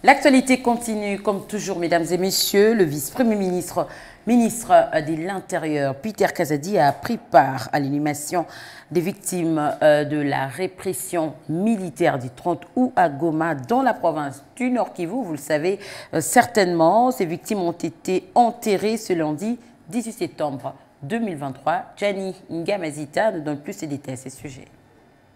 L'actualité continue, comme toujours, mesdames et messieurs. Le vice-premier ministre de l'Intérieur, Peter Kazadi, a pris part à l'inhumation des victimes de la répression militaire du 30 août à Goma, dans la province du Nord Kivu. Vous le savez certainement, ces victimes ont été enterrées ce lundi 18 septembre 2023. Gianni Ngamazita nous donne plus de détails à ce sujet.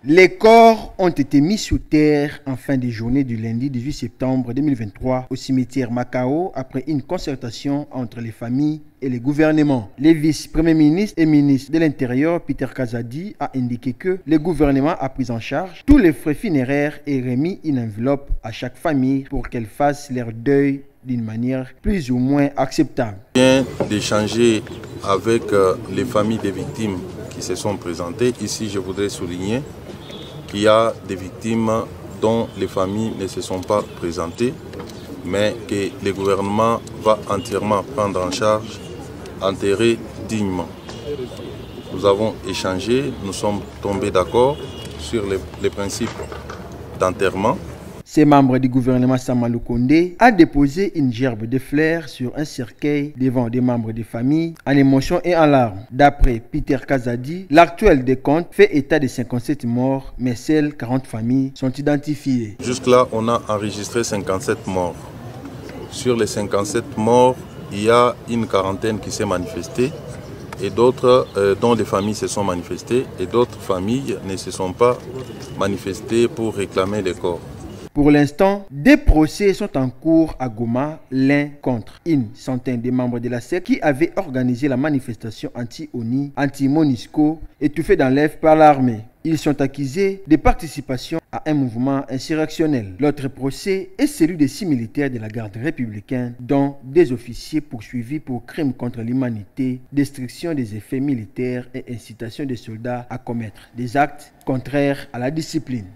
Les corps ont été mis sous terre en fin de journée du lundi 18 septembre 2023 au cimetière Macao après une concertation entre les familles et les gouvernements. Le vice-premier ministre et ministre de l'Intérieur, Peter Kazadi, a indiqué que le gouvernement a pris en charge tous les frais funéraires et remis une enveloppe à chaque famille pour qu'elle fasse leur deuil d'une manière plus ou moins acceptable. Je viens d'échanger avec les familles des victimes qui se sont présentées. Ici, je voudrais souligner qu'il y a des victimes dont les familles ne se sont pas présentées, mais que le gouvernement va entièrement prendre en charge, enterrer dignement. Nous avons échangé, nous sommes tombés d'accord sur les principes d'enterrement. Ces membres du gouvernement Samalou Kondé a déposé une gerbe de fleurs sur un cercueil devant des membres de famille en émotion et en larmes. D'après Peter Kazadi, l'actuel décompte fait état de 57 morts, mais seules 40 familles sont identifiées. Jusque-là, on a enregistré 57 morts. Sur les 57 morts, il y a une quarantaine qui s'est manifestée et d'autres dont les familles se sont manifestées et d'autres familles ne se sont pas manifestées pour réclamer les corps. Pour l'instant, des procès sont en cours à Goma, l'un contre une centaine de membres de la SEC qui avaient organisé la manifestation anti-ONI, anti-MONUSCO, étouffée dans l'œuf par l'armée. Ils sont accusés de participation à un mouvement insurrectionnel. L'autre procès est celui de 6 militaires de la garde républicaine, dont des officiers poursuivis pour crimes contre l'humanité, destruction des effets militaires et incitation des soldats à commettre des actes contraires à la discipline.